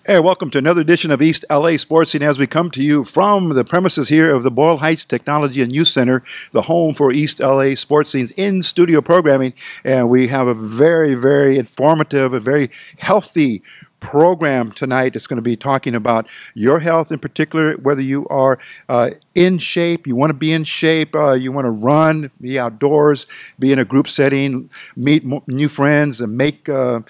Hey, welcome to another edition of East LA Sports Scene as we come to you from the premises here of the Boyle Heights Technology and Youth Center, the home for East LA Sports Scene's in-studio programming. And we have a very, very informative, a very healthy program tonight. It's going to be talking about your health in particular, whether you are in shape, you want to be in shape, you want to run, be outdoors, be in a group setting, meet new friends, and make the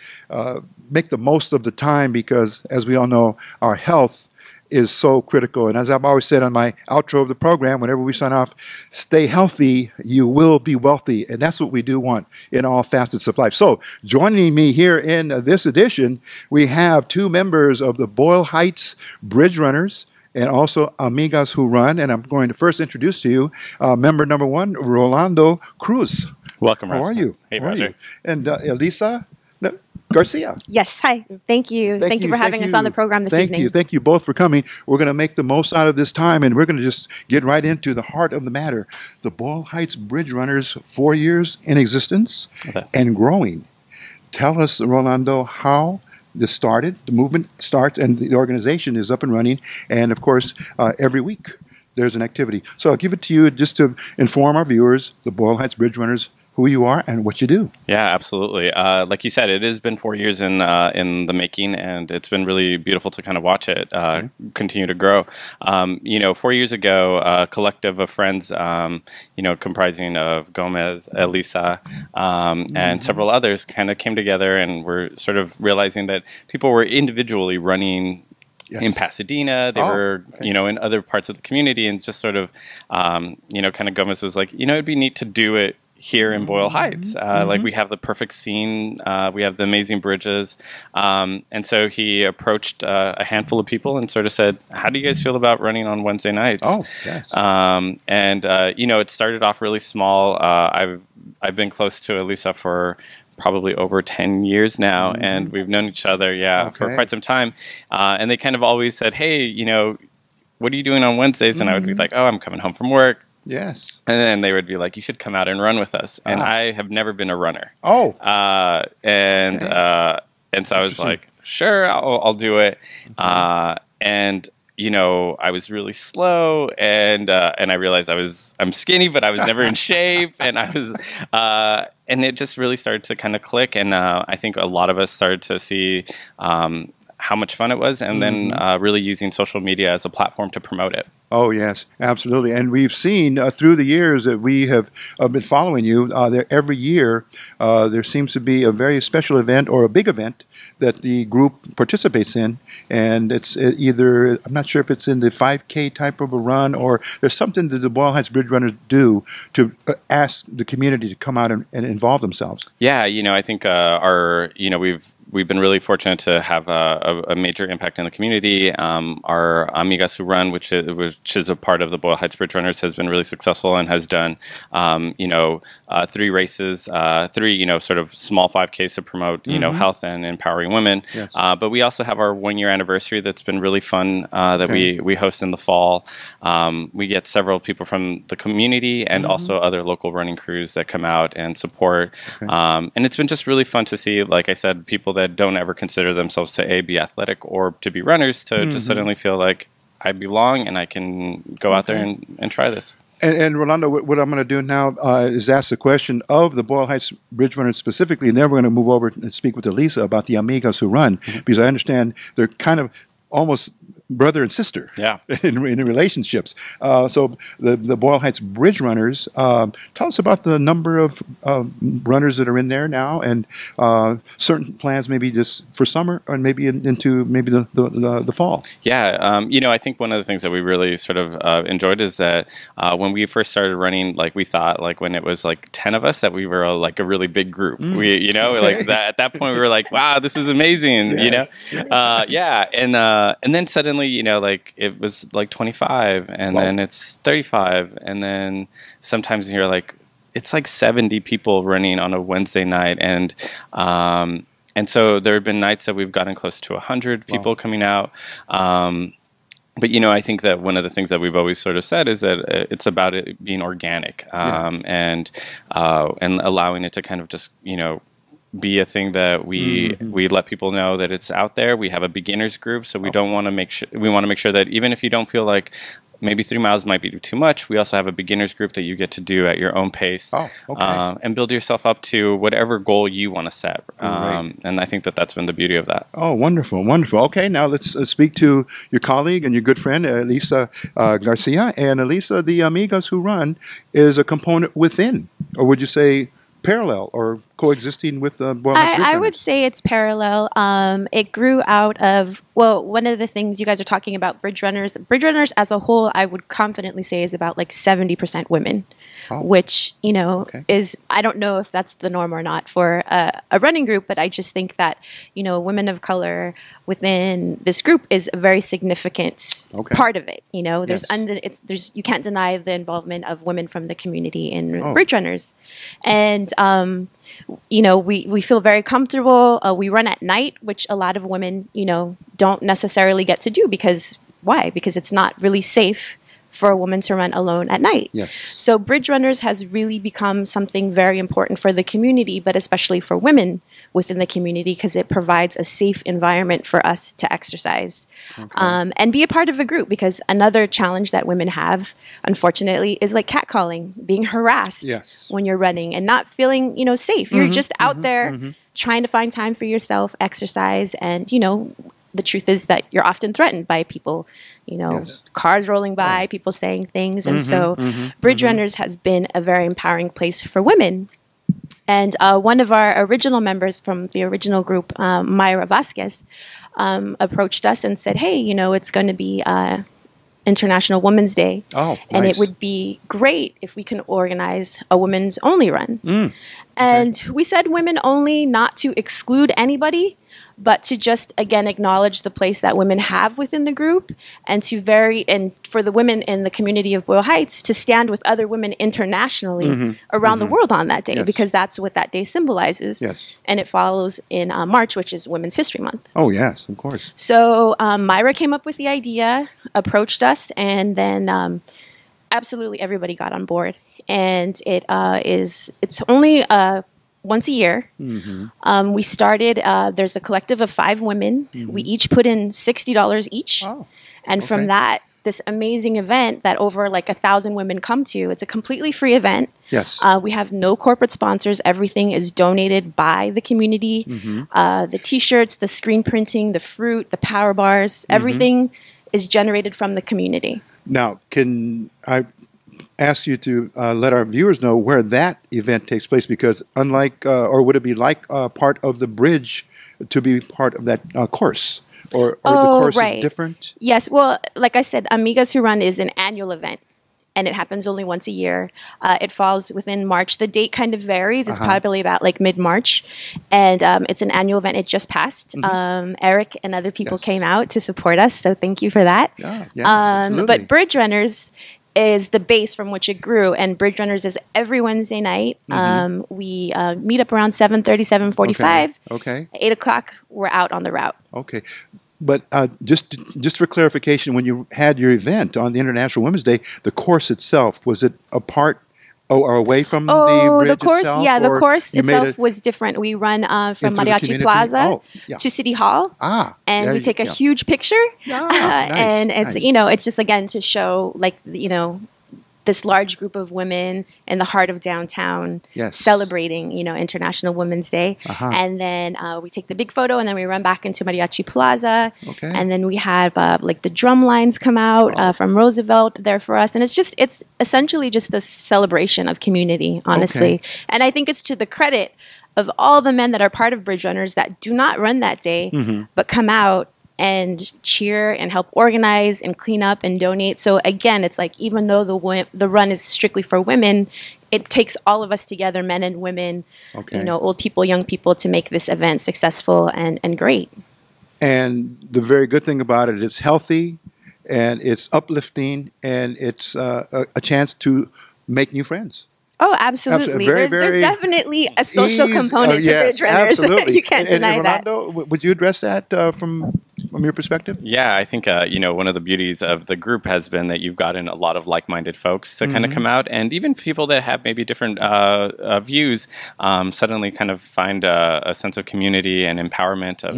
most of the time, because as we all know, our health is so critical. And as I've always said on my outro of the program, whenever we sign off, stay healthy, you will be wealthy. And that's what we do want in all facets of life. So joining me here in this edition, we have two members of the Boyle Heights Bridge Runners and also Amigas who run. And I'm going to first introduce to you member number one, Rolando Cruz. Welcome, Roger. How are you? Hey, How Roger. Are you? And Elisa Garcia. Yes, hi. Thank you. Thank you for having us on the program this evening. Thank you both for coming. We're going to make the most out of this time, and we're going to just get right into the heart of the matter. The Boyle Heights Bridge Runners, 4 years in existence and growing. Tell us, Rolando, how this started. The movement starts, and the organization is up and running, and of course, every week there's an activity. So I'll give it to you just to inform our viewers, the Boyle Heights Bridge Runners, who you are and what you do. Yeah, absolutely. Like you said, it has been 4 years in the making, and it's been really beautiful to kind of watch it continue to grow. 4 years ago, a collective of friends, comprising of Gomez, Elisa, and several others, kind of came together and were sort of realizing that people were individually running. Yes. In Pasadena, they were, in other parts of the community, and just sort of, kind of Gomez was like, it'd be neat to do it here in Boyle Heights. Like, we have the perfect scene, we have the amazing bridges, and so he approached a handful of people and sort of said, how do you guys feel about running on Wednesday nights? Oh, yes. It started off really small. I've been close to Elisa for probably over 10 years now, and we've known each other, for quite some time. And they kind of always said, hey, what are you doing on Wednesdays? And I would be like, oh, I'm coming home from work. Yes. And then they would be like, you should come out and run with us. And I have never been a runner. Oh. And so I was like, sure, I'll do it. I was really slow, and I realized I'm skinny, but I was never in shape, and and it just really started to kind of click, and I think a lot of us started to see how much fun it was, and then really using social media as a platform to promote it. Oh, yes, absolutely. And we've seen through the years that we have been following you, every year there seems to be a very special event or a big event that the group participates in. And it's either, I'm not sure if it's in the 5K type of a run, or there's something that the Boyle Heights Bridge Runners do to ask the community to come out and involve themselves. Yeah, I think we've been really fortunate to have a major impact in the community. Our Amigas who run, which is a part of the Boyle Heights Bridge Runners, has been really successful and has done, 3 races, 3, sort of small 5Ks to promote, health and empowering women. Yes. But we also have our 1-year anniversary that's been really fun that we host in the fall. We get several people from the community and also other local running crews that come out and support. And it's been just really fun to see, like I said, people that don't ever consider themselves to be athletic or to be runners to just suddenly feel like I belong and I can go out there and try this. And Rolando, what I'm going to do now is ask the question of the Boyle Heights Bridge Runners specifically, and then we're going to move over and speak with Elisa about the Amigas who run, because I understand they're kind of almost brother and sister in relationships. So the Boyle Heights Bridge Runners, tell us about the number of runners that are in there now, and certain plans maybe just for summer and maybe into maybe the fall. Yeah, I think one of the things that we really sort of enjoyed is that when we first started running, like we thought, like when it was like 10 of us, that we were like a really big group. We, like that at that point we were like, wow, this is amazing, Yes. And then suddenly, like it was like 25, and then it's 35, and then sometimes you're like, it's like 70 people running on a Wednesday night, and so there have been nights that we've gotten close to 100 people coming out. But I think that one of the things that we've always sort of said is that it's about it being organic, and allowing it to kind of just be a thing that we let people know that it's out there. We have a beginners group, so we don't want to make sure that even if you don't feel like maybe 3 miles might be too much, we also have a beginners group that you get to do at your own pace, and build yourself up to whatever goal you want to set. And I think that that's been the beauty of that. Oh, wonderful, wonderful. Okay, now let's speak to your colleague and your good friend, Elisa Garcia. And Elisa, the Amigas who run is a component within, or would you say parallel or coexisting with Boyle? I would say it's parallel. It grew out of, well, one of the things you guys are talking about, Bridge Runners. Bridge Runners as a whole, I would confidently say is about like 70% women, which, you know, is, I don't know if that's the norm or not for a running group, but I just think that, you know, women of color within this group is a very significant part of it. You know, there's you can't deny the involvement of women from the community in Bridge Runners. And, you know, we feel very comfortable. We run at night, which a lot of women, you know, don't necessarily get to do because why? Because it's not really safe for a woman to run alone at night. Yes. So Bridge Runners has really become something very important for the community, but especially for women within the community because it provides a safe environment for us to exercise and be a part of a group, because another challenge that women have, unfortunately, is like catcalling, being harassed when you're running and not feeling, you know, safe. You're just out there trying to find time for yourself, exercise, and, you know, the truth is that you're often threatened by people, you know, cars rolling by, people saying things. And so Bridge Runners has been a very empowering place for women. And one of our original members from the original group, Mayra Vasquez, approached us and said, hey, you know, it's going to be International Women's Day. And it would be great if we can organize a women's only run. And we said women only, not to exclude anybody, but to just, again, acknowledge the place that women have within the group, and and for the women in the community of Boyle Heights to stand with other women internationally around the world on that day, because that's what that day symbolizes. And it follows in March, which is Women's History Month. Oh, yes, of course. So Myra came up with the idea, approached us, and then absolutely everybody got on board. And it's only once a year. We started, there's a collective of 5 women. We each put in $60 each. And from that, this amazing event that over like 1,000 women come to, it's a completely free event. We have no corporate sponsors. Everything is donated by the community. The t-shirts, the screen printing, the fruit, the power bars, everything is generated from the community. Now, can I ask you to let our viewers know where that event takes place, because unlike, or would it be like part of the bridge to be part of that course? Or the course is different? Yes, well, like I said, Amigas Who Run is an annual event, and it happens only once a year. It falls within March. The date kind of varies. It's probably about like mid-March, and it's an annual event. It just passed. Eric and other people came out to support us, so thank you for that. But Bridge Runners is the base from which it grew, and Bridge Runners is every Wednesday night. We meet up around 7:30, 7:45. At 8 o'clock, we're out on the route. But just for clarification, when you had your event on the International Women's Day, the course itself, was it apart or away from the bridge course itself? Yeah, the course itself was different. We run from Mariachi Plaza to City Hall, and we take a huge picture. And it's you know, it's just again to show like, you know, this large group of women in the heart of downtown celebrating, you know, International Women's Day. And then we take the big photo, and then we run back into Mariachi Plaza. And then we have like the drum lines come out from Roosevelt there for us. And it's essentially just a celebration of community, honestly. And I think it's to the credit of all the men that are part of Bridge Runners that do not run that day, but come out and cheer and help organize and clean up and donate. So again, it's like, even though the run is strictly for women, it takes all of us together, men and women, you know, old people, young people, to make this event successful and great. And the very good thing about it, it's healthy, and it's uplifting, and it's a chance to make new friends. Oh, absolutely. There's definitely a social component to Bridge Runners. You can't deny that. Rolando, would you address that from from your perspective? Yeah, I think one of the beauties of the group has been that you've gotten a lot of like-minded folks to kind of come out, and even people that have maybe different views suddenly kind of find a sense of community and empowerment of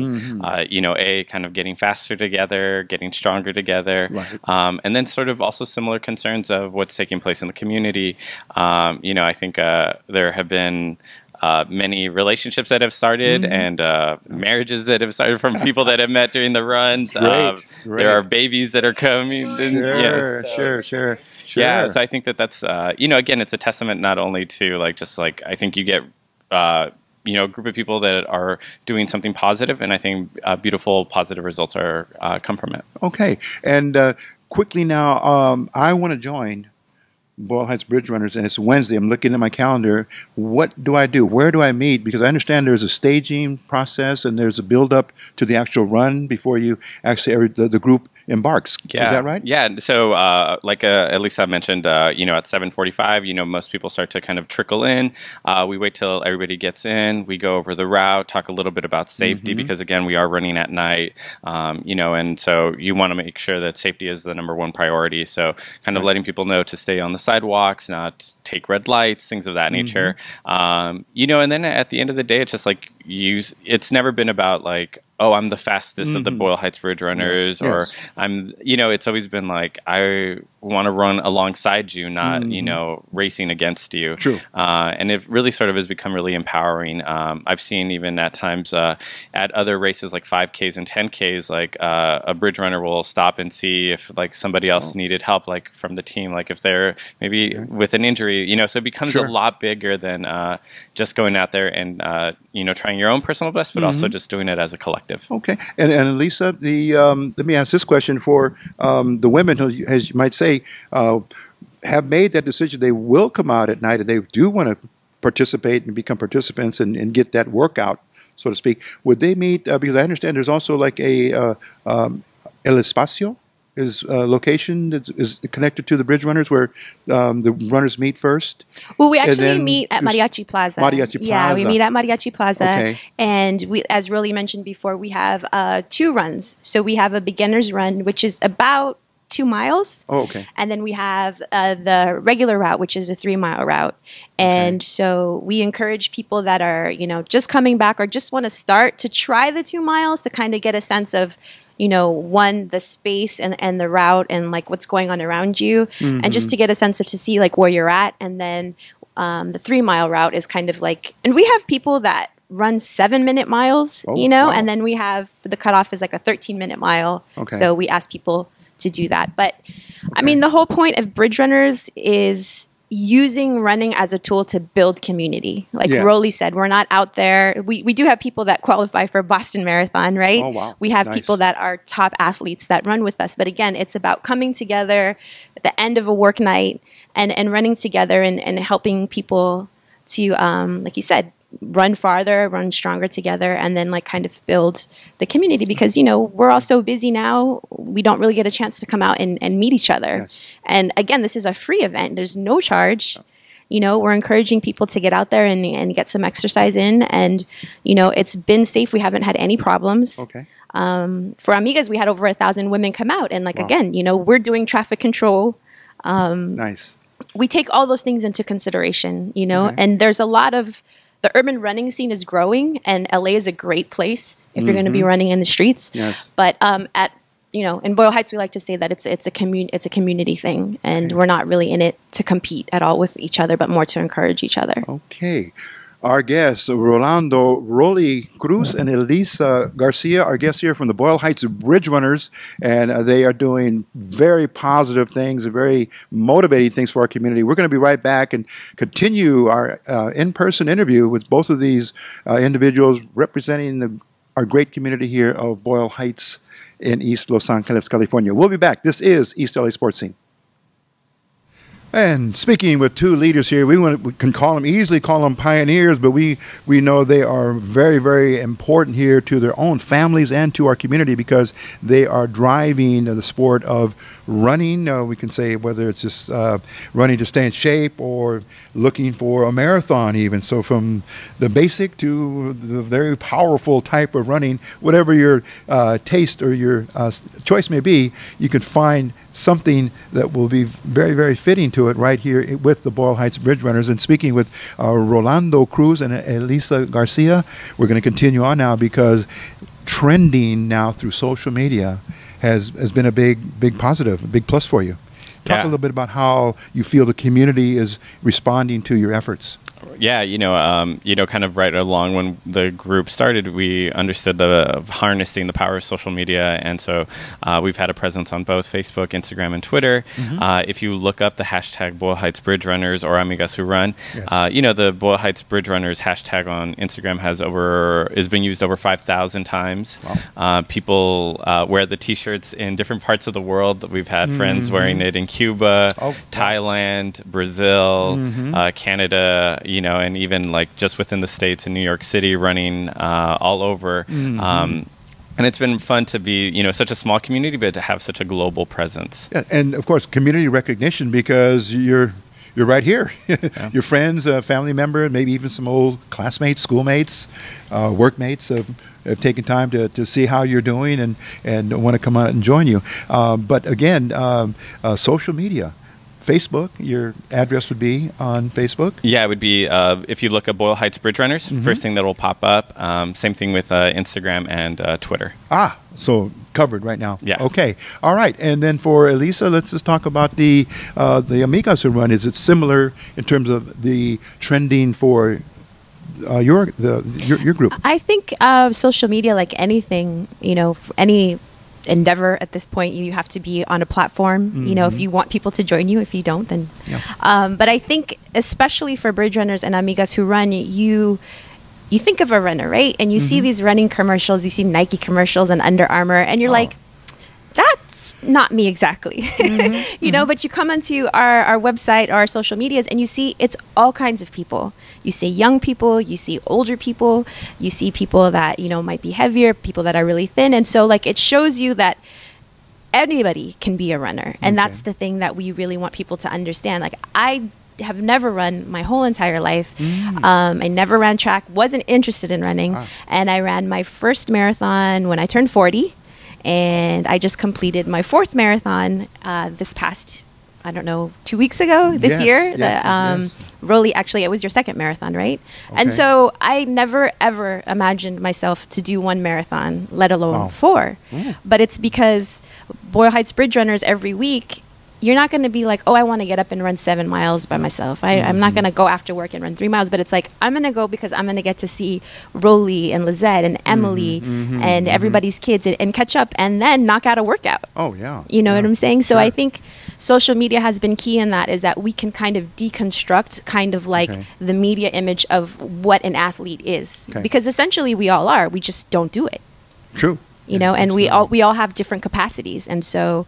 kind of getting faster together, getting stronger together, right. and then sort of also similar concerns of what's taking place in the community. I think there have been many relationships that have started and marriages that have started from people that have met during the runs. Great. There are babies that are coming. Sure. Yeah, so I think that's, again, it's a testament not only to I think you get, a group of people that are doing something positive, and I think beautiful, positive results are come from it. Okay. And quickly now, I want to join Boyle Heights Bridge Runners, and it's Wednesday. I'm looking at my calendar. What do I do? Where do I meet? Because I understand there's a staging process and there's a build-up to the actual run before you actually the group embarks. Yeah. Is that right? Yeah. So, at least I mentioned, at 7:45, most people start to kind of trickle in. We wait till everybody gets in. We go over the route, talk a little bit about safety because, again, we are running at night, and so you want to make sure that safety is the number one priority. So kind of letting people know to stay on the sidewalks, not take red lights, things of that nature. And then at the end of the day, it's just it's never been about oh, I'm the fastest of the Boyle Heights Bridge Runners, or I'm, it's always been I want to run alongside you, not, racing against you. True. And it really sort of has become really empowering. I've seen even at times at other races like 5Ks and 10Ks, a bridge runner will stop and see if somebody else needed help, from the team, if they're maybe with an injury, so it becomes a lot bigger than just going out there and, trying your own personal best, but also just doing it as a collective. Okay. And Lisa, let me ask this question for the women who, as you might say, have made that decision. They will come out at night and they do want to participate and become participants and get that workout, so to speak. Would they meet, because I understand there's also a El Espacio is a location that is connected to the Bridge Runners where the runners meet first? Well, we actually meet at Mariachi Plaza. Mariachi Plaza. Yeah, we meet at Mariachi Plaza. Okay. And we, as Rolly mentioned before, we have 2 runs. So we have a beginner's run, which is about 2 miles. Oh, okay. And then we have the regular route, which is a 3-mile route. And so we encourage people that are, just coming back or just want to start to try the 2 miles to kind of get a sense of, one, the space and the route and what's going on around you, and just to get a sense of to see where you're at. And then the 3-mile route is kind of and we have people that run 7-minute miles, wow. and then we have the cutoff is a 13-minute mile. Okay. So we ask people to do that. But I mean, the whole point of Bridge Runners is using running as a tool to build community. Rolly said, we're not out there. We do have people that qualify for Boston Marathon, right? Oh, wow. We have Nice. people that are top athletes that run with us. But again, it's about coming together at the end of a work night and running together and helping people to, like you said, run farther, run stronger together, and then kind of build the community because, we're all so busy now. We don't really get a chance to come out and meet each other. Yes. And again, this is a free event. There's no charge. We're encouraging people to get out there and get some exercise in. And, it's been safe. We haven't had any problems. Okay. For Amigas, we had over 1,000 women come out. And Wow. again, we're doing traffic control. Nice. We take all those things into consideration, and there's a lot of the urban running scene is growing, and LA is a great place if you're going to be running in the streets. Yes. But in Boyle Heights, we like to say that it's a community thing, and we're not really in it to compete at all with each other, but more to encourage each other. Okay. Our guests, Rolly Cruz and Elisa Garcia, our guests here from the Boyle Heights Bridge Runners, and they are doing very positive things, very motivating things for our community. We're going to be right back and continue our in-person interview with both of these individuals representing our great community here of Boyle Heights in East Los Angeles, California. We'll be back. This is East LA Sports Scene. And speaking with two leaders here, we can easily call them pioneers, but we know they are very, very important here to their own families and to our community because they are driving the sport of running. We can say whether it's just running to stay in shape or looking for a marathon even. So from the basic to the very powerful type of running, whatever your taste or your choice may be, you can find something that will be very, very fitting to it right here with the Boyle Heights Bridge Runners. And speaking with Rolando Cruz and Elisa Garcia, we're going to continue on now because trending now through social media has been a big positive, a big plus for you. Talk a little bit about how you feel the community is responding to your efforts. Yeah, kind of right along when the group started, we understood the harnessing the power of social media, and so we've had a presence on both Facebook, Instagram, and Twitter. If you look up the hashtag Boyle Heights Bridge Runners or Amigas Who Run, the Boyle Heights Bridge Runners hashtag on Instagram has been used over 5,000 times. Wow. People wear the T-shirts in different parts of the world. We've had friends wearing it in Cuba, Thailand, Brazil, Canada. And even like just within the States in New York City, running all over. And it's been fun to be, such a small community, but to have such a global presence. Yeah, and of course, community recognition because you're right here. Your friends, family member, maybe even some old classmates, schoolmates, workmates have taken time to see how you're doing and want to come out and join you. But again, social media. Facebook, your address would be on Facebook? Yeah, it would be, if you look at Boyle Heights Bridge Runners, first thing that will pop up. Same thing with Instagram and Twitter. So covered right now. Yeah. Okay. All right. And then for Elisa, let's just talk about the Amigas Who Run. Is it similar in terms of the trending for your group? I think social media, like anything, any endeavor at this point, you have to be on a platform, if you want people to join you. If you don't, then but I think especially for bridge runners and Amigas Who Run, you think of a runner, right? And you see these running commercials, you see Nike commercials and Under Armour, and you're like, that's not me exactly. But you come onto our website or our social medias and you see it's all kinds of people. You see young people, you see older people, you see people that, might be heavier, people that are really thin. And so like it shows you that anybody can be a runner. And that's the thing that we really want people to understand. Like I have never run my whole entire life. I never ran track, wasn't interested in running. And I ran my first marathon when I turned 40. And I just completed my 4th marathon this past, 2 weeks ago this year. Rolly, actually, it was your 2nd marathon, right? Okay. And so I never, ever imagined myself to do 1 marathon, let alone 4. But it's because Boyle Heights Bridge Runners every week, you're not going to be like, oh, I want to get up and run 7 miles by myself. I'm not going to go after work and run 3 miles. But it's like, I'm going to go because I'm going to get to see Rolly and Lizette and Emily and everybody's kids and catch up and then knock out a workout. Oh, yeah. You know what I'm saying? So I think social media has been key in that, is that we can kind of deconstruct kind of like the media image of what an athlete is. Because essentially we all are. We just don't do it. True. And we all have different capacities. And so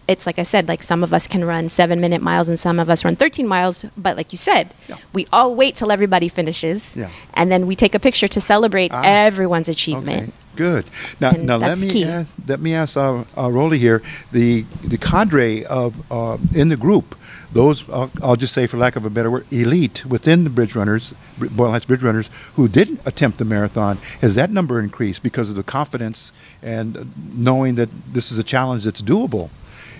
it's like I said, like some of us can run 7-minute miles and some of us run 13 miles. But like you said, we all wait till everybody finishes. And then we take a picture to celebrate everyone's achievement. Okay. Good. Now let me ask Rolly here, the cadre of in the group, those, I'll just say for lack of a better word, elite within the Bridge Runners, Boyle Heights Bridge Runners, who didn't attempt the marathon, has that number increased because of the confidence and knowing that this is a challenge that's doable?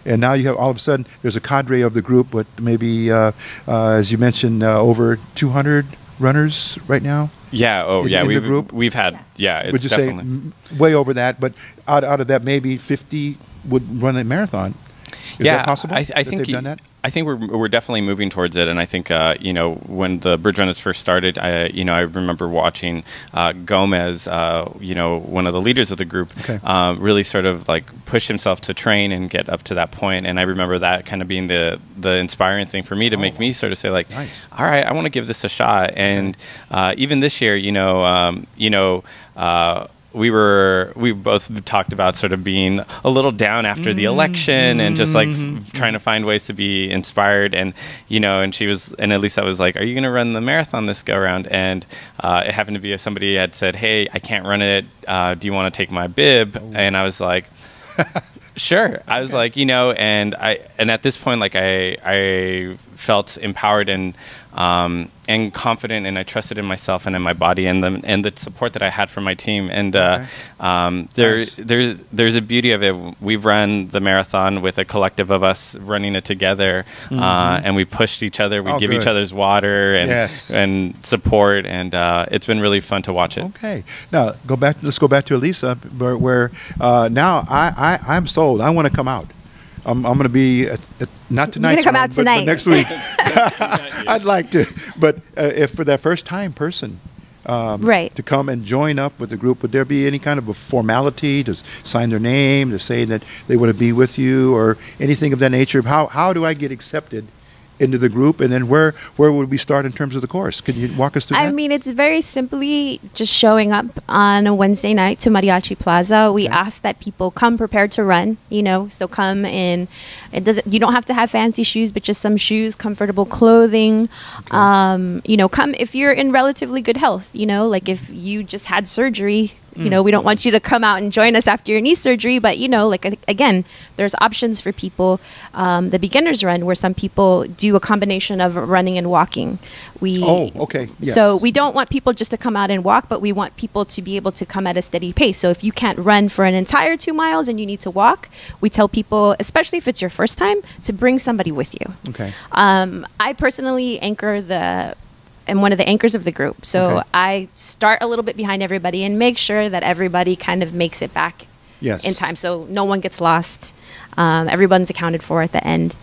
And now you have, all of a sudden, there's a cadre of the group, what maybe, as you mentioned, over 200 runners right now? Yeah, in the group? We've had, it's would you definitely say way over that, but out of that, maybe 50 would run a marathon. Is that possible? I think they've done that? I think we're definitely moving towards it, and I think when the Bridge Runners first started, I remember watching Gomez, one of the leaders of the group, really sort of like push himself to train and get up to that point, and I remember that kind of being the inspiring thing for me to make me sort of say like, all right, I want to give this a shot, and even this year, we both talked about sort of being a little down after the election and just like trying to find ways to be inspired. And, you know, and Elisa was like, are you going to run the marathon this go around? And it happened to be somebody had said, hey, I can't run it. Do you want to take my bib? And I was like, sure. I was like, you know, and at this point, like I felt empowered and confident, and I trusted in myself and in my body and the support that I had from my team. And there's a beauty of it. We've run the marathon with a collective of us running it together, and we pushed each other. We give each other's water and support, and it's been really fun to watch it. Okay, now let's go back to Elisa, where now I'm sold. I want to come out. I'm going to be not tonight, but next week. I'd like to, but if for that first time person, to come and join up with the group, would there be any kind of a formality to sign their name, to say that they want to be with you, or anything of that nature? How do I get accepted into the group, and then where would we start in terms of the course? Can you walk us through that? I mean, it's very simply just showing up on a Wednesday night to Mariachi Plaza. We ask that people come prepared to run, you know, so come in. You don't have to have fancy shoes, but just some shoes, comfortable clothing. You know, come if you're in relatively good health, you know, like if you just had surgery, you know, we don't want you to come out and join us after your knee surgery, but, you know, like, again, there's options for people. The beginner's run, where some people do a combination of running and walking. So we don't want people just to come out and walk, but we want people to be able to come at a steady pace. So if you can't run for an entire 2 miles and you need to walk, we tell people, especially if it's your first time, to bring somebody with you. Okay. I personally am one of the anchors of the group. So I start a little bit behind everybody and make sure that everybody kind of makes it back in time. So no one gets lost. Everyone's accounted for at the end.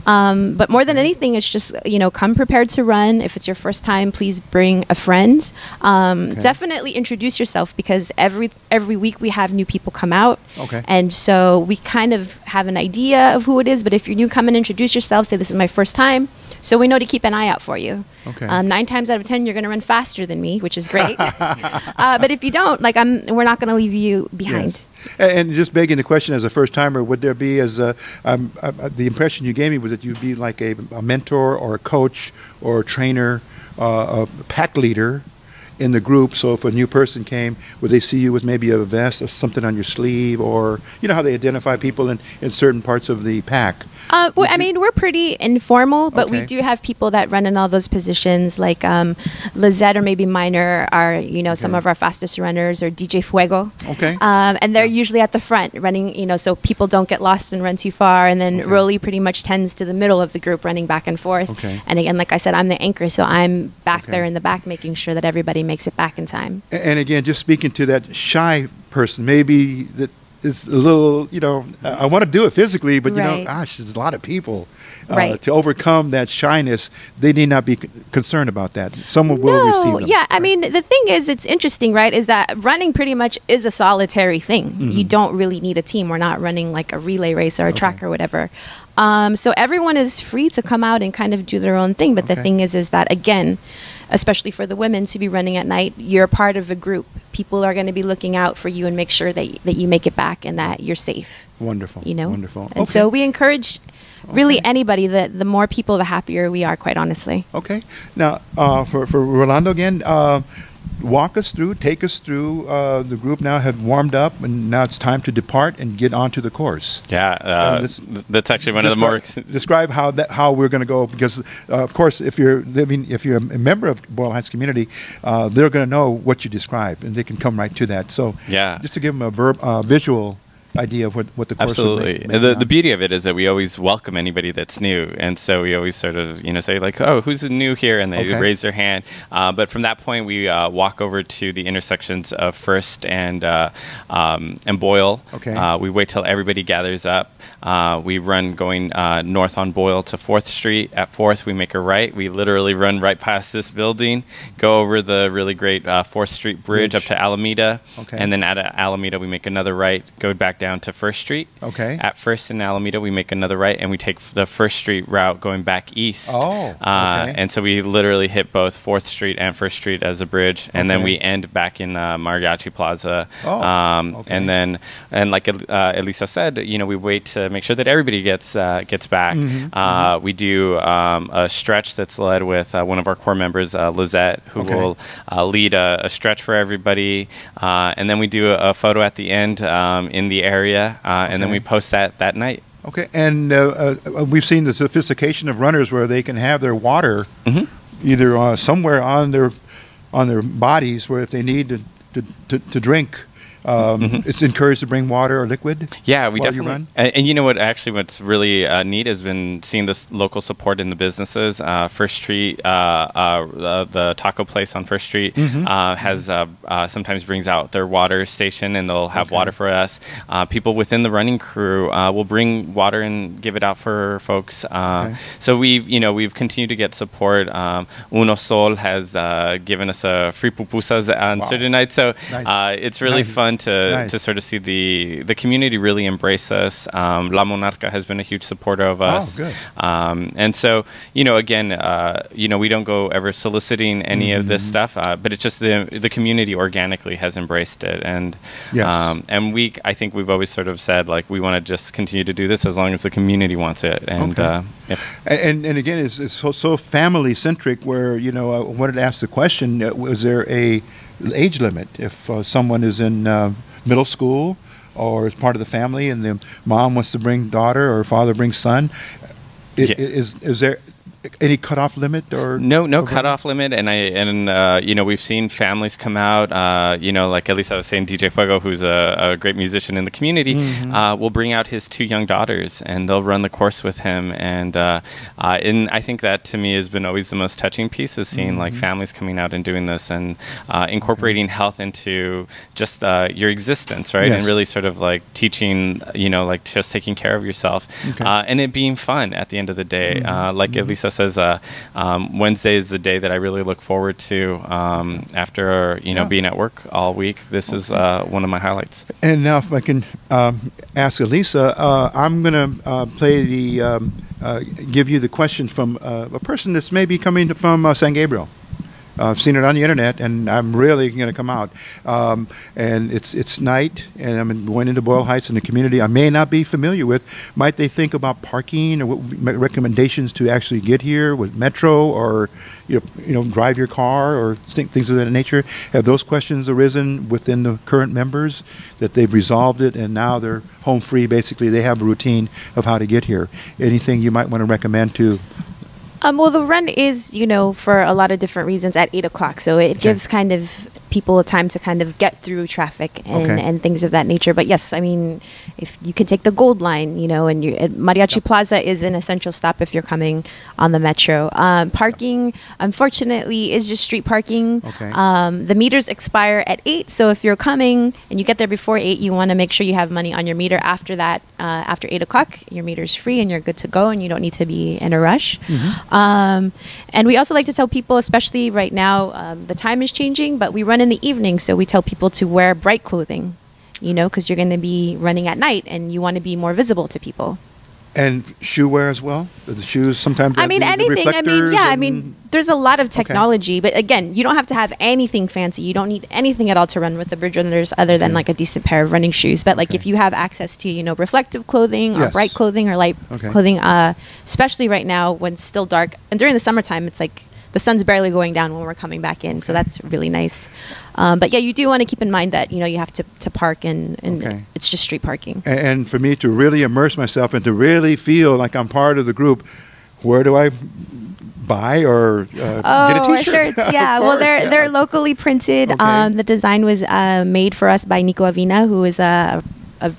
But more than anything, it's just, you know, come prepared to run. If it's your first time, please bring a friend. Definitely introduce yourself, because every week we have new people come out. And so we kind of have an idea of who it is. But if you're new, come and introduce yourself. Say, this is my first time. So we know to keep an eye out for you. 9 times out of 10, you're going to run faster than me, which is great. But if you don't, like, we're not going to leave you behind. And just begging the question, as a first timer, would there be, as the impression you gave me was that you'd be like a mentor or a coach or a trainer, a pack leader in the group. So if a new person came, would they see you with maybe a vest or something on your sleeve, or you know how they identify people in certain parts of the pack? Well, I mean, we're pretty informal, but we do have people that run in all those positions, like Lizette or maybe Minor are, you know, some of our fastest runners, or DJ Fuego. And they're usually at the front running, you know, so people don't get lost and run too far. And then Rolly pretty much tends to the middle of the group, running back and forth. And again, like I said, I'm the anchor, so I'm back there in the back, making sure that everybody makes it back in time. And again, just speaking to that shy person, maybe that is a little, you know, I want to do it physically, but you know, gosh, there's a lot of people. To overcome that shyness, they need not be concerned about that. Someone will receive them. Yeah, I mean, the thing is, it's interesting, right, is that running pretty much is a solitary thing. You don't really need a team. We're not running like a relay race or a track or whatever. So everyone is free to come out and kind of do their own thing. But the thing is that, again, especially for the women to be running at night, you're part of a group. People are going to be looking out for you and make sure that you make it back and that you're safe. Wonderful. You know? Wonderful. And so we encourage really anybody. The more people, the happier we are, quite honestly. Okay. Now, for Rolando again, take us through the group now have warmed up, and now it's time to depart and get onto the course. That's actually one of the more... Describe how we're going to go, because, of course, if you're a member of Boyle Heights community, they're going to know what you describe, and they can come right to that. So just to give them a visual idea of what the course absolutely the beauty of it is that we always welcome anybody that's new, and so we always sort of, you know, say like, oh, who's new here, and they raise their hand, but from that point we walk over to the intersections of First and Boyle. We wait till everybody gathers up. We run going north on Boyle to 4th Street. At 4th we make a right. We literally run right past this building, go over the really great 4th Street bridge up to Alameda, and then at Alameda we make another right, go back down down to First Street. Okay. At First and Alameda, we make another right, and we take the First Street route going back east. Oh, okay. And so we literally hit both 4th Street and First Street as a bridge, and then we end back in Mariachi Plaza. And then, and like Elisa said, you know, we wait to make sure that everybody gets back. We do a stretch that's led with one of our core members, Lizette, who will lead a stretch for everybody. And then we do a photo at the end in the area, and then we post that night. Okay, and we've seen the sophistication of runners where they can have their water either somewhere on their bodies, where if they need to drink. It's encouraged to bring water or liquid. Yeah, we while definitely. You run? And you know what? Actually, what's really neat has been seeing this local support in the businesses. First Street, the taco place on First Street, has sometimes brings out their water station, and they'll have water for us. People within the running crew will bring water and give it out for folks. So we've continued to get support. Uno Sol has given us free pupusas on certain nights. So it's really fun to sort of see the community really embrace us. La Monarca has been a huge supporter of us. And so, again, we don't go ever soliciting any of this stuff, but it's just the community organically has embraced it. And and I think we've always sort of said, like, we want to just continue to do this as long as the community wants it. And and again, it's so family centric. Where I wanted to ask the question: was there a age limit if someone is in middle school or is part of the family, and the mom wants to bring daughter or father brings son? Is there any cutoff limit or no cutoff limit? And we've seen families come out. Like Elisa was saying, DJ Fuego, who's a great musician in the community, will bring out his 2 young daughters, and they'll run the course with him. And I think that to me has been always the most touching piece, is seeing like families coming out and doing this and incorporating health into just your existence, right? And really sort of like teaching, like just taking care of yourself, and it being fun at the end of the day. Like Elisa says, Wednesday is the day that I really look forward to after being at work all week. This is one of my highlights. And now, if I can ask Elisa, I'm going to give you the question from a person that's maybe coming from San Gabriel. I've seen it on the internet, and I'm really going to come out. And it's night, and I'm going into Boyle Heights in the community I may not be familiar with. Might they think about parking, or what recommendations to actually get here with Metro, or drive your car, or things of that nature? Have those questions arisen within the current members that they've resolved it, and now they're home free? Basically, they have a routine of how to get here. Anything you might want to recommend to? Well, the run is, for a lot of different reasons at 8 o'clock. So it gives kind of people a time to kind of get through traffic and things of that nature. But yes, I mean, if you can take the Gold Line, and Mariachi Plaza is an essential stop if you're coming on the Metro. Parking, unfortunately, is just street parking. The meters expire at 8. So if you're coming and you get there before 8, you want to make sure you have money on your meter. After that, after 8 o'clock, your meter's free and you're good to go, and you don't need to be in a rush. And we also like to tell people, especially right now, the time is changing, but we run in the evening, so we tell people to wear bright clothing, because you're going to be running at night and you want to be more visible to people. And shoe wear as well? The shoes sometimes? Anything. There's a lot of technology, but again, you don't have to have anything fancy. You don't need anything at all to run with the bridge runners other than like a decent pair of running shoes. But like if you have access to, reflective clothing or bright clothing or light clothing, especially right now when it's still dark. And during the summertime, it's like the sun's barely going down when we're coming back in. So that's really nice. But yeah, you do want to keep in mind that, you have to park and it's just street parking. And for me to really immerse myself and to really feel like I'm part of the group, where do I buy or get a t-shirt? Shirts, yeah. Well, they're locally printed. The design was made for us by Nico Avina, who is a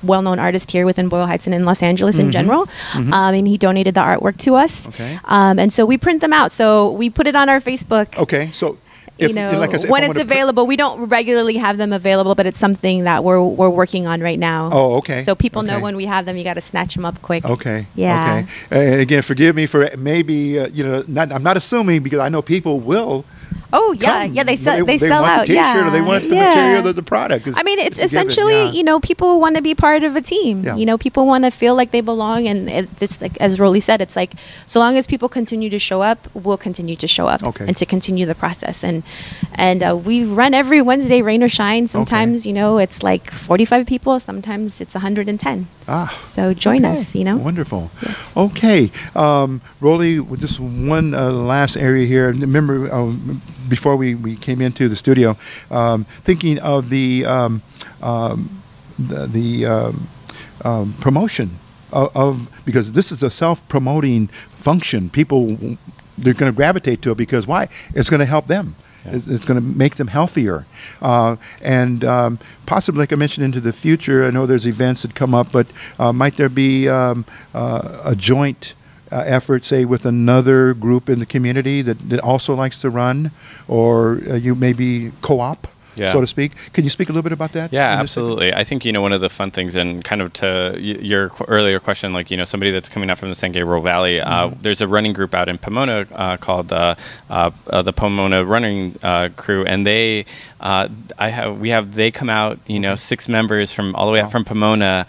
well-known artist here within Boyle Heights and in Los Angeles in general. And he donated the artwork to us. And so we print them out. So we put it on our Facebook. So like I said, when it's available. We don't regularly have them available, but it's something that we're working on right now. So people know when we have them, you got to snatch them up quick. Yeah. And again, forgive me for maybe, I'm not assuming, because I know people will Oh yeah, come. yeah. They sell. They they sell want out. the T-shirt, Yeah, or they want the yeah. material, the product. I mean, it's a given, essentially, yeah. people want to be part of a team. Yeah. People want to feel like they belong, and it's like, as Rolly said, it's like, so long as people continue to show up, we'll continue to show up, Okay. and to continue the process. And we run every Wednesday, rain or shine. Sometimes, it's like 45 people. Sometimes it's 110. So join us. Wonderful. Yes. Okay, Rolly, with just one last area here. Remember, before we came into the studio, thinking of the promotion of, because this is a self-promoting function. People, they're going to gravitate to it because why? It's going to help them. Yeah. It's going to make them healthier. And possibly, like I mentioned, into the future, I know there's events that come up, but might there be a joint effort, say, with another group in the community that also likes to run, or you maybe co-op? Yeah. So to speak. Can you speak a little bit about that? Yeah, absolutely. I think, one of the fun things, and kind of to your earlier question, like, somebody that's coming out from the San Gabriel Valley, there's a running group out in Pomona called the Pomona Running Crew, and they come out, 6 members from all the way out from Pomona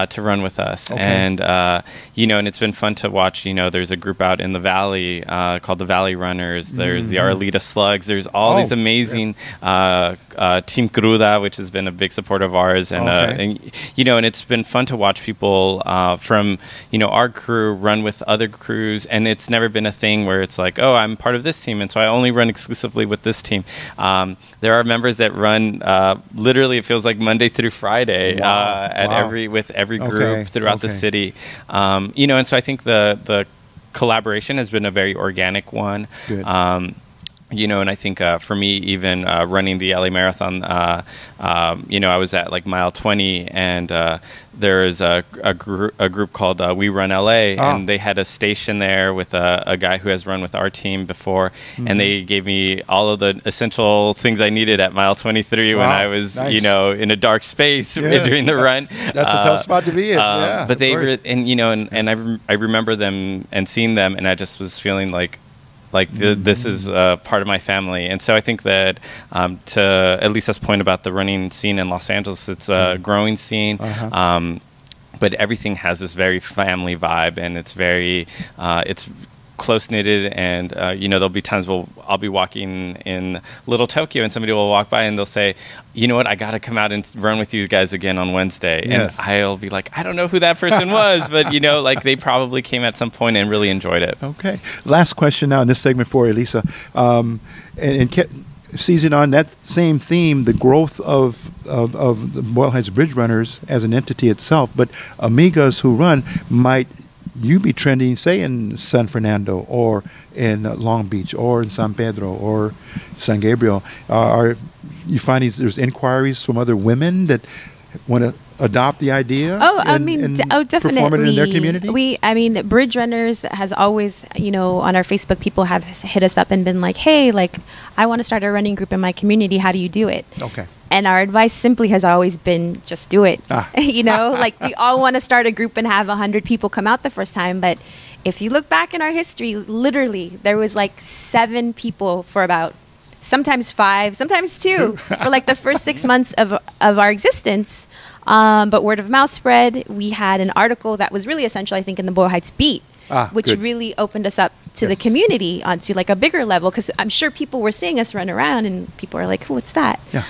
to run with us. Okay. And, and it's been fun to watch. There's a group out in the Valley called the Valley Runners. There's the Arleta Slugs. There's all these amazing Team Cruda, which has been a big supporter of ours, and and it's been fun to watch people from our crew run with other crews, and it's never been a thing where it's like, oh, I'm part of this team, and so I only run exclusively with this team. There are members that run literally, it feels like Monday through Friday with every group throughout the city, and so I think the collaboration has been a very organic one. Good. And I think for me, even running the LA Marathon, I was at like mile 20, and there is a group called We Run LA, and they had a station there with a guy who has run with our team before, and they gave me all of the essential things I needed at mile 23 when I was, in a dark space during the run. That's a tough spot to be in. But they were, and I remember them and seeing them, and I just was feeling like this is part of my family. And so I think that to at Lisa's point about the running scene in Los Angeles, it's a growing scene. But everything has this very family vibe, and it's very it's close-knitted, and there'll be times I'll be walking in Little Tokyo, and somebody will walk by and they'll say, you know what, I got to come out and run with you guys again on Wednesday. Yes. And I'll be like, I don't know who that person was, but they probably came at some point and really enjoyed it. Okay. Last question now in this segment for Elisa. And seizing on that same theme, the growth of the Boyle Heights Bridge Runners as an entity itself, but Amigas who run, might you be trending, say, in San Fernando or in Long Beach or in San Pedro or San Gabriel? Are you finding there's inquiries from other women that want to adopt the idea? Definitely. Perform it in their community? Bridge Runners has always, on our Facebook, people have hit us up and been like, hey, I want to start a running group in my community. How do you do it? Okay. And our advice simply has always been, just do it. We all want to start a group and have 100 people come out the first time. But if you look back in our history, literally, there was 7 people for about, sometimes 5, sometimes 2, for the first 6 months of our existence. But word of mouth spread. We had an article that was really essential, I think, in the Boyle Heights Beat, which really opened us up to the community onto a bigger level, because I'm sure people were seeing us run around and people are like, what's that? Yeah.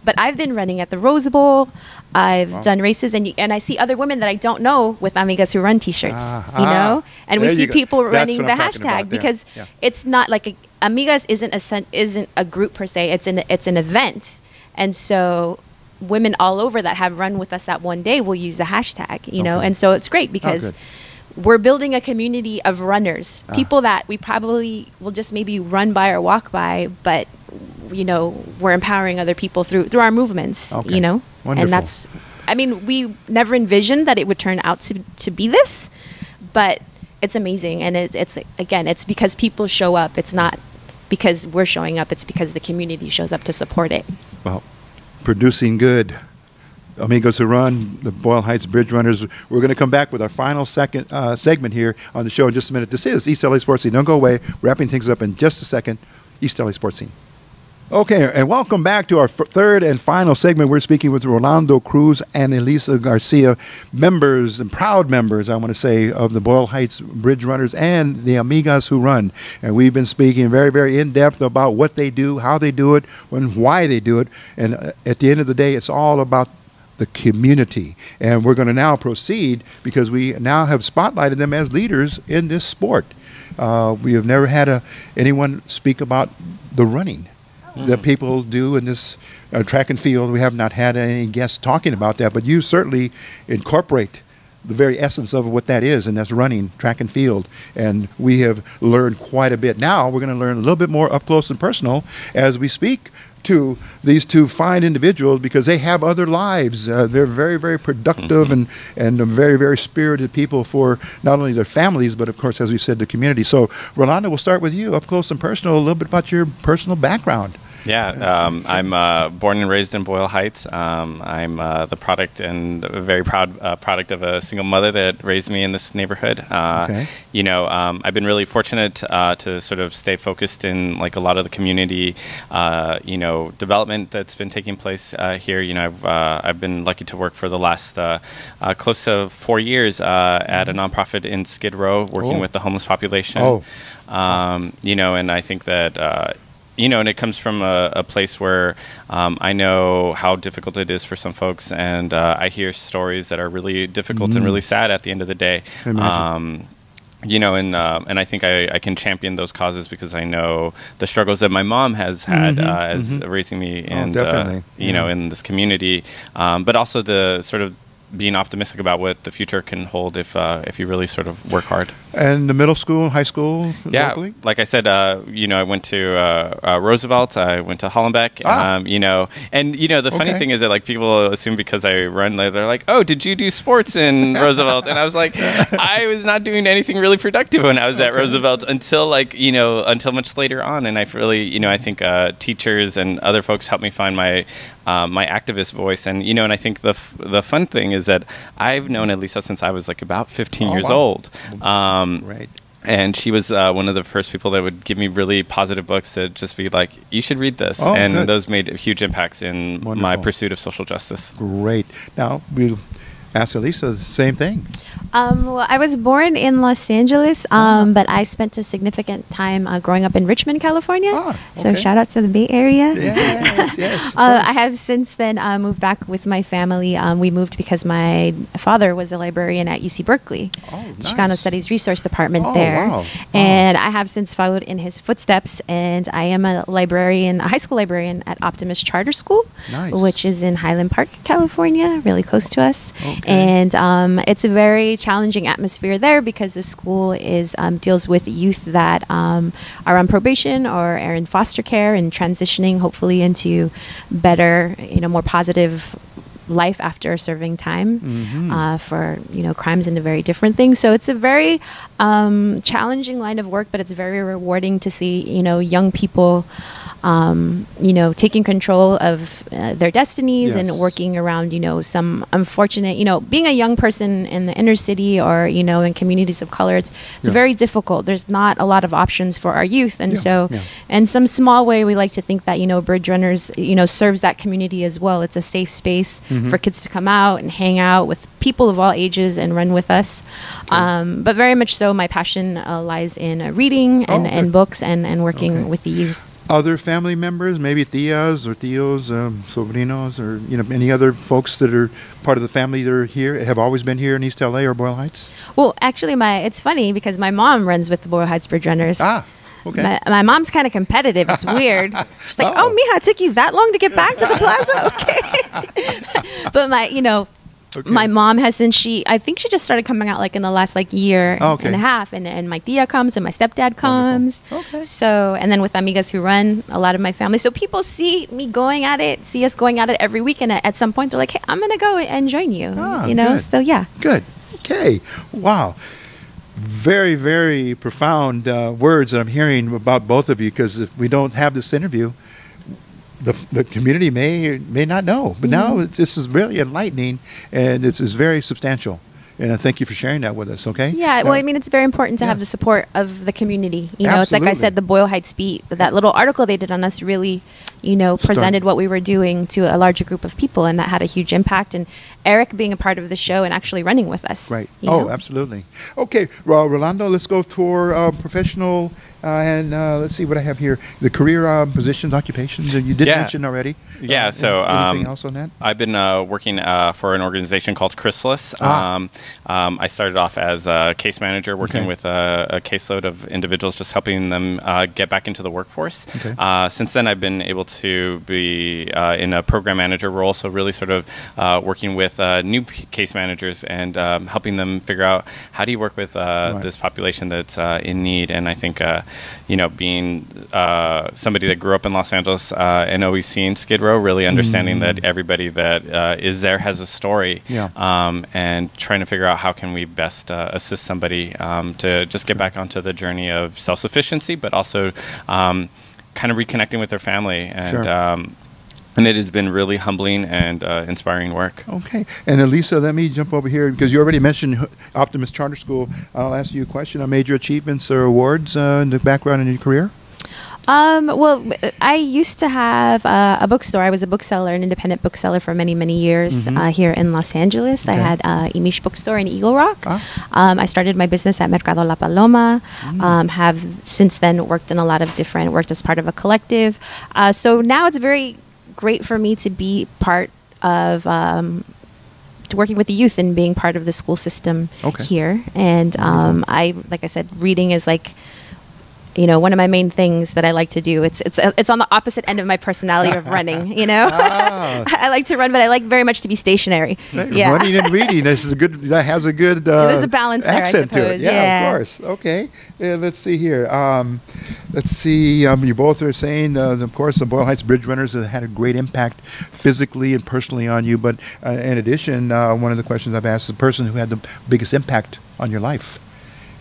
But I've been running at the Rose Bowl. I've done races, and I see other women that I don't know with Amigas Who Run t-shirts, and we see people running the hashtag, because it's not Amigas isn't a group per se. It's an event, and so women all over that have run with us that one day will use the hashtag, and so it's great because we're building a community of runners, people that we probably will just maybe run by or walk by, but we're empowering other people through our movements. Wonderful. And that's, we never envisioned that it would turn out to be this, but it's amazing, and it's because people show up. It's not because we're showing up; it's because the community shows up to support it. Well, producing good. Amigos Who Run, the Boyle Heights Bridge Runners. We're going to come back with our final segment here on the show in just a minute. This is East LA Sports. Don't go away. Wrapping things up in just a second. East LA sports scene. Okay, and welcome back to our third and final segment. We're speaking with Rolando Cruz and Elisa Garcia, members and proud members, I want to say, of the Boyle Heights Bridge Runners and the Amigas who run. And we've been speaking very, very in-depth about what they do, how they do it, and why they do it. And at the end of the day, it's all about the community. And we're going to now proceed because we now have spotlighted them as leaders in this sport. We have never had anyone speak about the running that people do in this track and field. We have not had any guests talking about that, but you certainly incorporate the very essence of what that is, and that's running, track and field. And we have learned quite a bit. Now we're going to learn a little bit more up close and personal as we speak to these two fine individuals, because they have other lives. They're very, very productive and very, very spirited people for not only their families, but of course, as we said, the community. So, Rolando, we'll start with you, up close and personal, a little bit about your personal background. Yeah, I'm born and raised in Boyle Heights. I'm the product and a very proud product of a single mother that raised me in this neighborhood. You know, I've been really fortunate to sort of stay focused in like a lot of the community, you know, development that's been taking place here. You know, I've been lucky to work for the last close to 4 years at a nonprofit in Skid Row, working with the homeless population. You know, and I think that you know, and it comes from a place where I know how difficult it is for some folks, and I hear stories that are really difficult and really sad at the end of the day. You know, and I think I can champion those causes because I know the struggles that my mom has had as raising me in, you know, in this community, but also the sort of being optimistic about what the future can hold if you really sort of work hard. And the middle school, high school, yeah, locally? Like I said, you know, I went to Roosevelt, I went to Hollenbeck, you know, and you know, the funny thing is that like people assume because I run, they're like, oh, did you do sports in Roosevelt? And I was like, I was not doing anything really productive when I was at Roosevelt until like, you know, until much later on. And I really, you know, I think teachers and other folks helped me find my my activist voice. And you know, and I think the fun thing is that I've known Elisa since I was like about 15 years old. Right. And she was one of the first people that would give me really positive books to just be like, you should read this. And those made huge impacts in my pursuit of social justice. Great. Now, we'll ask Elisa the same thing. Well, I was born in Los Angeles, but I spent a significant time growing up in Richmond, California. So shout out to the Bay Area. Yes, yes. I have since then moved back with my family. We moved because my father was a librarian at UC Berkeley, Chicano Studies Resource Department there. Wow. And I have since followed in his footsteps, and I am a librarian, a high school librarian at Optimist Charter School, which is in Highland Park, California, really close to us. And it's a very challenging atmosphere there because the school is deals with youth that are on probation or are in foster care and transitioning hopefully into better, you know, more positive life after serving time for, you know, crimes and very different things. So it's a very challenging line of work, but it's very rewarding to see, you know, young people you know, taking control of their destinies and working around, you know, some unfortunate, you know, being a young person in the inner city or, you know, in communities of color, it's very difficult. There's not a lot of options for our youth. And so in some small way, we like to think that, you know, Bridge Runners, you know, serves that community as well. It's a safe space for kids to come out and hang out with people of all ages and run with us. But very much so, my passion lies in reading and books and working with the youth. Other family members, maybe tias or tios, sobrinos, or, you know, any other folks that are part of the family that are here, have always been here in East LA or Boyle Heights? Well, actually, it's funny because my mom runs with the Boyle Heights Bridge Runners. Okay. My mom's kind of competitive. It's weird. She's like, oh, mija, it took you that long to get back to the plaza? Okay. But my, you know, my mom has I think she just started coming out like in the last like year and a half, and my tia comes and my stepdad comes. So, and then with Amigas who run, a lot of my family. So people see us going at it every week, and at some point they're like, hey, I'm gonna go and join you. You know, so yeah. Good. Okay. Wow. Very, very profound words that I'm hearing about both of you, because if we don't have this interview, the community may not know, but now this is really enlightening, and it's very substantial. And thank you for sharing that with us, okay? Yeah, well, I mean, it's very important to have the support of the community. You know, it's like I said, the Boyle Heights Beat, that little article they did on us really, you know, presented what we were doing to a larger group of people, and that had a huge impact. And Eric being a part of the show and actually running with us. Right. Oh, absolutely. Okay, Rolando, let's go for professional, and let's see what I have here. The career positions, occupations, you did mention already. Yeah, so anything else on that? I've been working for an organization called Chrysalis. I started off as a case manager, working with a caseload of individuals, just helping them get back into the workforce. Since then, I've been able to be in a program manager role, so really sort of working with new case managers and helping them figure out how do you work with this population that's in need. And I think, you know, being somebody that grew up in Los Angeles and always seeing Skid Row, really understanding that everybody that is there has a story, and trying to figure out how can we best assist somebody to just get back onto the journey of self-sufficiency, but also kind of reconnecting with their family. And it has been really humbling and inspiring work. Okay. And Elisa, let me jump over here because you already mentioned Optimist Charter School. I'll ask you a question on major achievements or awards in the background in your career. Well, I used to have a bookstore. I was a bookseller, an independent bookseller for many, many years here in Los Angeles. I had Imish Bookstore in Eagle Rock. I started my business at Mercado La Paloma. Have since then worked as part of a collective. So now it's very great for me to be part of working with the youth and being part of the school system here. And like I said, reading is like, you know, one of my main things that I like to do. It's on the opposite end of my personality of running. You know, I like to run, but I like very much to be stationary. Running and reading. That has a good. There's a balance there, I suppose. To it. Yeah, of course. Okay. Let's see here. Let's see. You both are saying, of course, the Boyle Heights Bridge Runners have had a great impact physically and personally on you. But in addition, one of the questions I've asked is the person who had the biggest impact on your life.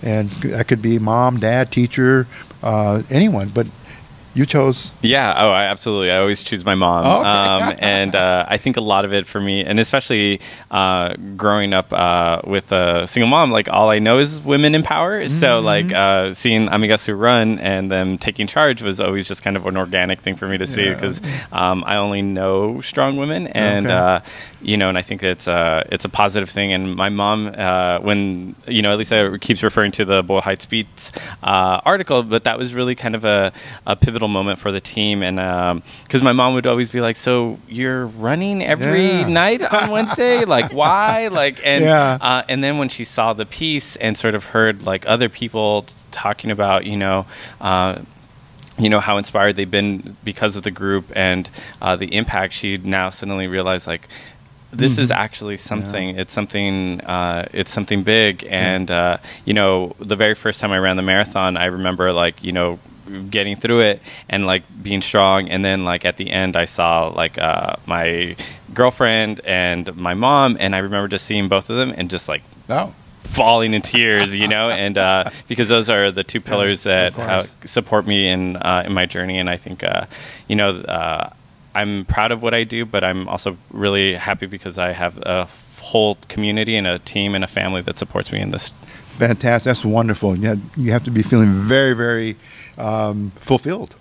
And that could be mom, dad, teacher, anyone. But you chose. Yeah. Oh, absolutely. I always choose my mom. And I think a lot of it for me, and especially growing up with a single mom, like all I know is women in power. So like seeing Amigas who run and them taking charge was always just kind of an organic thing for me to see because I only know strong women. And, you know, and I think it's a positive thing. And my mom, when, you know, at least I keeps referring to the Boyle Heights Beats article, but that was really kind of a pivotal moment for the team. And because my mom would always be like, so you're running every night on Wednesday? Like, why? Like, and then when she saw the piece and sort of heard like other people talking about, you know, how inspired they've been because of the group and the impact, she now suddenly realized like, this is actually something. It's something. It's something big. And you know, the very first time I ran the marathon, I remember like, you know, getting through it and like being strong. And then like at the end, I saw like my girlfriend and my mom, and I remember just seeing both of them and just like falling in tears, you know. And because those are the two pillars that support me in my journey. And I think you know. I'm proud of what I do, but I'm also really happy because I have a whole community and a team and a family that supports me in this. Fantastic. That's wonderful. You have to be feeling very, very fulfilled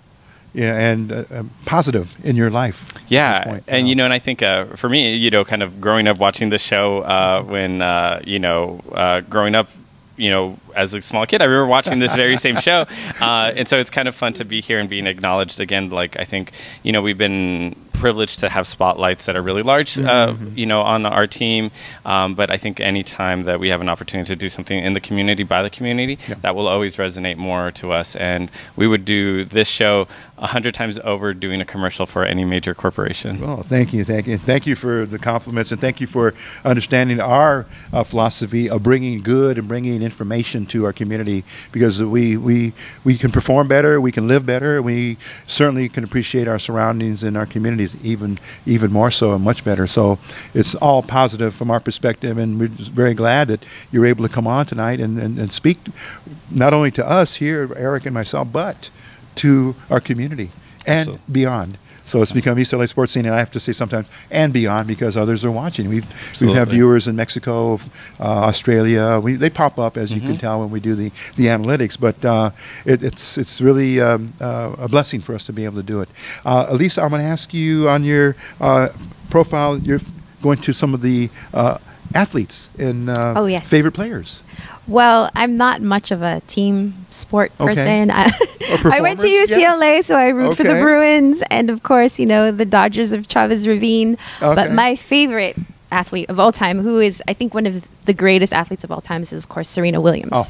and positive in your life. Yeah. And, you know, and I think for me, you know, kind of growing up watching the show when, you know, growing up, you know, as a small kid, I remember watching this very same show. And so it's kind of fun to be here and being acknowledged again. Like, I think, you know, we've been privileged to have spotlights that are really large, you know, on our team. But I think any time that we have an opportunity to do something in the community, by the community, that will always resonate more to us. And we would do this show 100 times over doing a commercial for any major corporation. Well, thank you. Thank you for the compliments, and thank you for understanding our philosophy of bringing good and bringing information to our community, because we can perform better, we can live better, we certainly can appreciate our surroundings and our communities even more so and much better. So it's all positive from our perspective, and we're just very glad that you're able to come on tonight and speak not only to us here, Eric and myself, but to our community and beyond. So it's become East LA sports scene, and I have to say sometimes and beyond because others are watching. We have Absolutely. viewers in Mexico, Australia. They pop up as you can tell when we do the analytics, but it's really a blessing for us to be able to do it. Elisa, I'm going to ask you on your profile. You're going to some of the athletes and Oh, yes. favorite players. Well, I'm not much of a team sport person. I went to performers? UCLA, so I root for the Okay. Bruins, and of course, the Dodgers of Chavez Ravine. Okay. But my favorite athlete of all time, who is, I think, one of the greatest athletes of all time, is, of course, Serena Williams. Oh.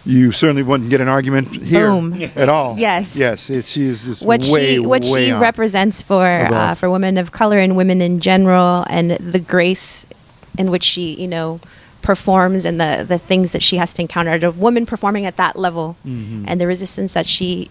You certainly wouldn't get an argument here Boom. at all. Yes. Yes, she is just What way she on. represents Above. for women of color and women in general, and the grace in which she, performs, and the things that she has to encounter. A woman performing at that level, and the resistance that she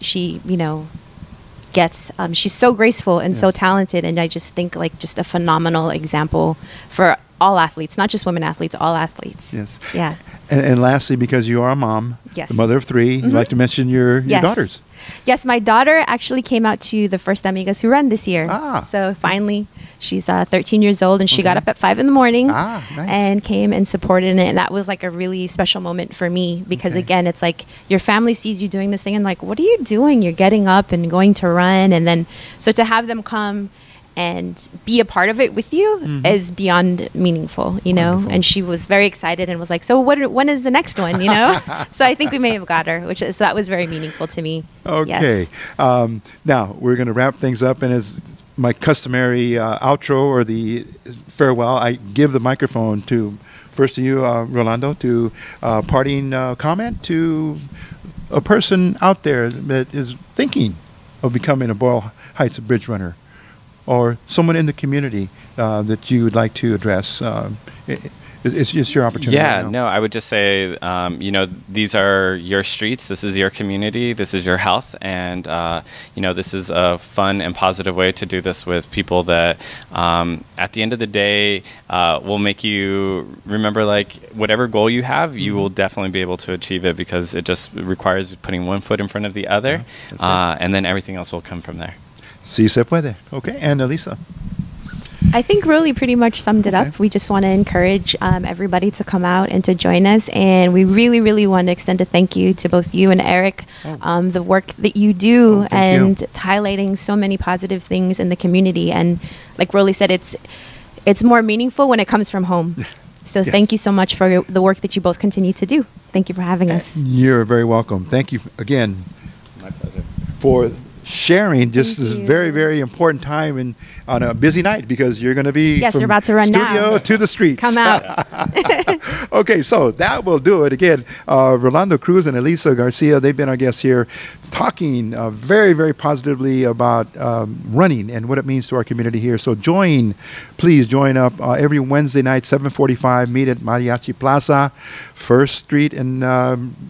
gets. She's so graceful and so Yes. talented, and I just think just a phenomenal example for all athletes, not just women athletes, all athletes. Yes. Yeah. And lastly, because you are a mom, Yes. the mother of three, you'd like to mention your Yes. daughters. Yes, my daughter actually came out to the first Amigas who run this year. Ah. So finally, she's 13 years old, and she got Okay. up at 5 in the morning Ah, nice. and came and supported it. And that was like a really special moment for me because, Okay. again, it's like your family sees you doing this thing and like, what are you doing? You're getting up and going to run. And then, so to have them come and be a part of it with you is beyond meaningful, Wonderful. And she was very excited and was like, so when is the next one, So I think we may have got her, so that was very meaningful to me. Okay. Yes. Now, we're going to wrap things up, and as my customary outro or the farewell, I give the microphone first to you, Rolando, to parting comment to a person out there that is thinking of becoming a Boyle Heights bridge runner, or someone in the community that you would like to address. It's your opportunity. Yeah, right now. no, I would just say, these are your streets. This is your community. This is your health. And, this is a fun and positive way to do this with people that, at the end of the day, will make you remember, whatever goal you have, you will definitely be able to achieve it because it just requires putting one foot in front of the other. That's it. And then everything else will come from there. Sí se puede. Okay, and Elisa. I think really pretty much summed it Okay. up. We just want to encourage everybody to come out and to join us. And we really, really want to extend a thank you to both you and Eric, the work that you do thank and you. highlighting so many positive things in the community. And like Rolly said, it's more meaningful when it comes from home. So Yes. thank you so much for the work that you both continue to do. Thank you for having us. You're very welcome. Thank you again My pleasure. for sharing just Thank this you. very, very important time on a busy night because you're going to be Yes, from we're about to run studio now. to the streets. Come out. Okay, so that will do it. Again, Rolando Cruz and Elisa Garcia, they've been our guests here talking very, very positively about running and what it means to our community here. So please join up every Wednesday night, 7:45, meet at Mariachi Plaza, 1st Street, and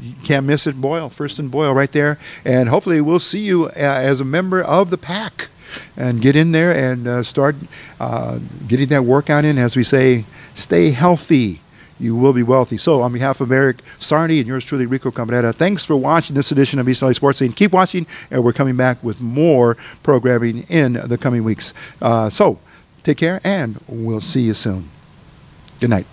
you can't miss it, Boyle, 1st and Boyle right there. And hopefully we'll see you as a member of the pack and get in there and start getting that workout in. As we say, stay healthy. You will be wealthy. So on behalf of Eric Sarney and yours truly, Rico Cabrera, thanks for watching this edition of East LA Sports Scene. Keep watching, and we're coming back with more programming in the coming weeks. So take care, and we'll see you soon. Good night.